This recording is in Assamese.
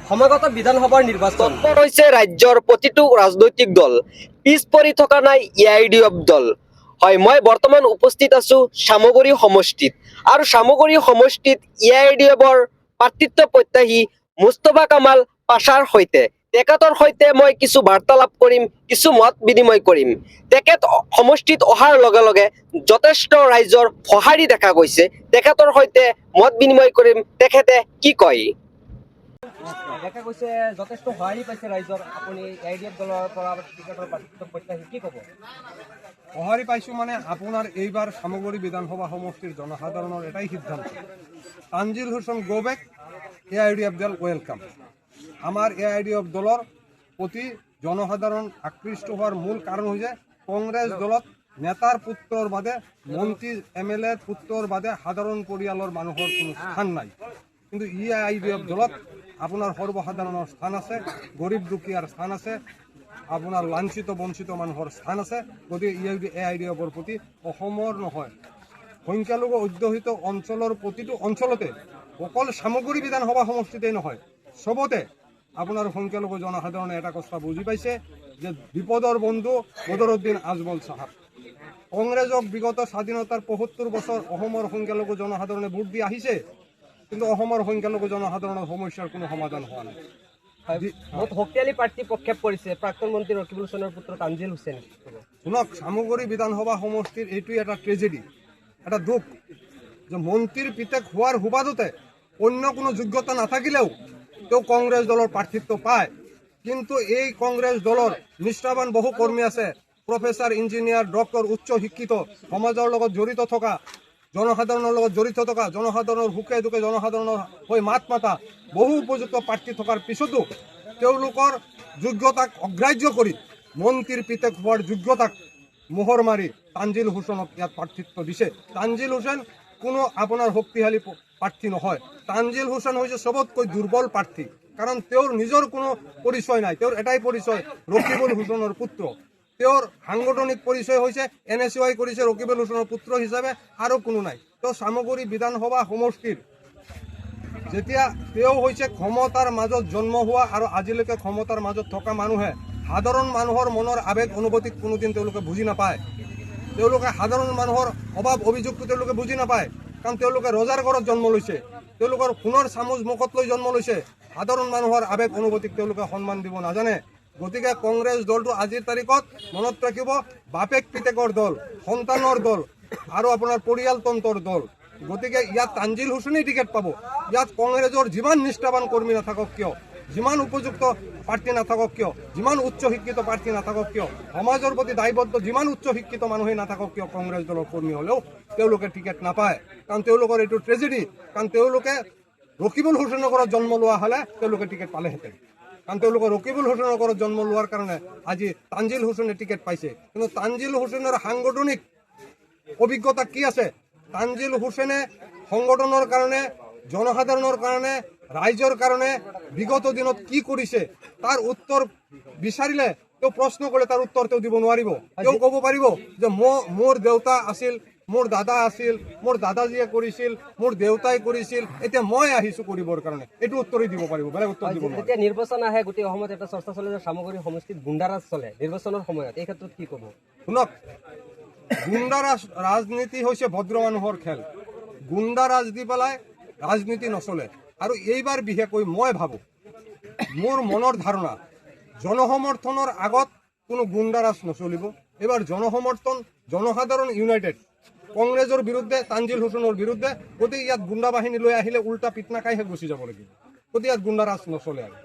সমাগত বিধানসভাৰ নিৰ্বাচন হৈছে ৰাজ্যৰ প্ৰতিটো ৰাজনৈতিক দল পিছ পৰি থকা নাই ইআইডিএফ দল। হয়, মই বৰ্তমান উপস্থিত আছো সামগুৰি সমষ্টিত আৰু সামগুৰি সমষ্টিত ইআইডিএফৰ প্ৰাৰ্থিত্ব প্ৰত্যাশী মুস্তফা কামাল পাছাৰ সৈতে তেখেতৰ সৈতে মই কিছু বাৰ্তালাপ কৰিম, কিছু মত বিনিময় কৰিম। তেখেত সমষ্টিত অহাৰ লগে লগে যথেষ্ট ৰাইজৰ সঁহাৰি দেখা গৈছে। তেখেতৰ সৈতে মত বিনিময় কৰিম, তেখেতে কি কয়। দেখা গৈছে যথেষ্ট সঁহাৰি পাইছে ৰাইজৰ। আপুনি ইআইডিএফ দলৰ পৰা টিকেটৰ প্ৰাৰ্থিত্ব প্ৰত্যাশী কি ক'ব? সঁহাৰি পাইছোঁ মানে আপোনাৰ এইবাৰ সামগুৰি বিধানসভা সমষ্টিৰ জনসাধাৰণৰ এটাই সিদ্ধান্ত, Tanzil Hossain go back, AIDF দল ওয়েলকাম। আমাৰ এআইডিএফ দলৰ প্ৰতি জনসাধাৰণ আকৃষ্ট হোৱাৰ মূল কাৰণ হৈছে কংগ্ৰেছ দলত নেতাৰ পুত্ৰৰ বাদে, মন্ত্ৰী MLA পুত্ৰৰ বাদে সাধাৰণ পৰিয়ালৰ মানুহৰ কোনো স্থান নাই। কিন্তু ইআইডিএফ দলত আপোনাৰ সৰ্বসাধাৰণৰ স্থান আছে, গৰীব দুখীয়াৰ স্থান আছে, আপোনাৰ লাঞ্ছিত বঞ্চিত মানুহৰ স্থান আছে। গতিকে এআইডিএফৰ প্ৰতি অসমৰ নহয়, সংখ্যালঘু অধ্যুষিত অঞ্চলৰ প্ৰতিটো অঞ্চলতে, অকল সামগুৰি বিধানসভা সমষ্টিতেই নহয়, চবতে আপোনাৰ সংখ্যালঘু জনসাধাৰণে এটা কথা বুজি পাইছে যে বিপদৰ বন্ধু বদৰুদ্দিন আজমল চাহাব। কংগ্ৰেছক বিগত স্বাধীনতাৰ ৭৫ বছৰ অসমৰ সংখ্যালঘু জনসাধাৰণে ভোট দি আহিছে, কিন্তু অসমৰ সংখ্যালঘু জনসাধাৰণৰ সমস্যাৰ কোনো সমাধান হোৱা নাই। বহুত শক্তিশালী প্ৰাৰ্থী প্ৰক্ষেপ কৰিছে প্ৰাক্তন মন্ত্ৰী ৰকিবুল হুছেইনৰ পুত্ৰ তানজিল হুছেইন। শুনক, সামগুৰি বিধানসভা সমষ্টিৰ এইটোৱে এটা ট্ৰেজেডি, এটা দুখ যে মন্ত্ৰীৰ পিতেক হোৱাৰ সুবাদতে অন্য কোনো যোগ্যতা নাথাকিলেও তেওঁ কংগ্ৰেছ দলৰ প্ৰাৰ্থিত্ব পায়। কিন্তু এই কংগ্ৰেছ দলৰ নিষ্ঠাবান বহু কৰ্মী আছে, প্ৰফেচাৰ, ইঞ্জিনিয়াৰ, ডক্টৰ, উচ্চ শিক্ষিত, সমাজৰ লগত জড়িত থকা, জনসাধাৰণৰ লগত জড়িত থকা, জনসাধাৰণৰ সুখে দুখে জনসাধাৰণৰ হৈ মাত মাতা বহু উপযুক্ত প্ৰাৰ্থী থকাৰ পিছতো তেওঁলোকৰ যোগ্যতাক অগ্ৰাহ্য কৰি মন্ত্ৰীৰ পিতেক হোৱাৰ যোগ্যতাক মোহৰ মাৰি তানজিল হুছেইনক ইয়াত প্ৰাৰ্থিত্ব দিছে। তানজিল হুছেইন কোনো আপোনাৰ শক্তিশালী প্ৰাৰ্থী নহয়। তানজিল হুছেইন হৈছে চবতকৈ দুৰ্বল প্ৰাৰ্থী, কাৰণ তেওঁৰ নিজৰ কোনো পৰিচয় নাই। তেওঁৰ এটাই পৰিচয়, ৰকিবুল হুছেইনৰ পুত্ৰ। তেওঁৰ সাংগঠনিক পৰিচয় হৈছে NSY কৰিছে ৰকিবুল হুছেইনৰ পুত্ৰ হিচাপে, আৰু কোনো নাই। তেওঁ সামগুৰি বিধানসভা সমষ্টিৰ যেতিয়া তেওঁ হৈছে ক্ষমতাৰ মাজত জন্ম হোৱা আৰু আজিলৈকে ক্ষমতাৰ মাজত থকা মানুহে সাধাৰণ মানুহৰ মনৰ আৱেগ অনুভূতিক কোনোদিন তেওঁলোকে বুজি নাপায়। তেওঁলোকে সাধাৰণ মানুহৰ অভাৱ অভিযোগটো তেওঁলোকে বুজি নাপায়, কাৰণ তেওঁলোকে ৰজাৰ ঘৰত জন্ম লৈছে, তেওঁলোকৰ সোণৰ চামুচ মুখত লৈ জন্ম লৈছে। সাধাৰণ মানুহৰ আৱেগ অনুভূতিক তেওঁলোকে সন্মান দিব নাজানে। গতিকে কংগ্ৰেছ দলটো আজিৰ তাৰিখত মনত ৰাখিব, বাপেক পিতেকৰ দল, সন্তানৰ দল আৰু আপোনাৰ পৰিয়ালতন্ত্ৰৰ দল। গতিকে ইয়াত তানজিল হুছেইনেই টিকেট পাব। ইয়াত কংগ্ৰেছৰ যিমান নিষ্ঠাবান কৰ্মী নাথাকক কিয়, যিমান উপযুক্ত প্ৰাৰ্থী নাথাকক কিয়, যিমান উচ্চ শিক্ষিত প্ৰাৰ্থী নাথাকক কিয়, সমাজৰ প্ৰতি দায়বদ্ধ যিমান উচ্চ শিক্ষিত মানুহেই নাথাকক কিয়, কংগ্ৰেছ দলৰ কৰ্মী হ'লেও তেওঁলোকে টিকেট নাপায়। কাৰণ তেওঁলোকৰ এইটো ট্ৰেজেডি, কাৰণ তেওঁলোকে ৰকিবুল হুছেইনৰ ঘৰত জন্ম লোৱা হ'লে তেওঁলোকে টিকেট পালেহেঁতেন। কাৰণ তেওঁলোকে ৰকিবুল হুছেইনৰ ঘৰত জন্ম লোৱাৰ কাৰণে আজি তানজিল হুছেইনে টিকেট পাইছে। কিন্তু তানজিল হুছেইনৰ সাংগঠনিক অভিজ্ঞতা কি আছে? তানজিল হুছেইনে সংগঠনৰ কাৰণে, জনসাধাৰণৰ কাৰণে, ৰাইজৰ কাৰণে বিগত দিনত কি কৰিছে তাৰ উত্তৰ বিচাৰিলে, তেওঁ প্ৰশ্ন কৰিলে তাৰ উত্তৰ তেওঁ দিব নোৱাৰিব। তেওঁ ক'ব পাৰিব যে মোৰ দেউতা আছিল, মোৰ দাদা আছিল, মোৰ দাদাজীয়ে কৰিছিল, মোৰ দেউতাই কৰিছিল, এতিয়া মই আহিছোঁ কৰিবৰ কাৰণে, এইটো উত্তৰেই দিব পাৰিব, বেলেগ উত্তৰ দিব নোৱাৰিব। যেতিয়া নিৰ্বাচন আহে গোটেই অসমত এটা চৰ্চা চলে যে সামগুৰি সমষ্টিত গুণ্ডাৰাজ চলে নিৰ্বাচনৰ সময়ত, এই ক্ষেত্ৰত কি ক'ব? শুনক, গুণ্ডাৰাজ ৰাজনীতি হৈছে ভদ্ৰ মানুহৰ খেল। গুণ্ডাৰাজ দি পেলাই ৰাজনীতি নচলে। আৰু এইবাৰ বিশেষকৈ মই ভাবোঁ, মোৰ মনৰ ধাৰণা, জনসমৰ্থনৰ আগত কোনো গুণ্ডাৰাজ নচলিব। এইবাৰ জনসমৰ্থন, জনসাধাৰণ ইউনাইটেড কংগ্ৰেছৰ বিৰুদ্ধে, তানজিল হুছেইনৰ বিৰুদ্ধে। গতিকে ইয়াত গুণ্ডা বাহিনী লৈ আহিলে উল্টা পিটনা খাইহে গুচি যাব লাগিব। গতিকে ইয়াত গুণ্ডাৰাজ নচলে আৰু।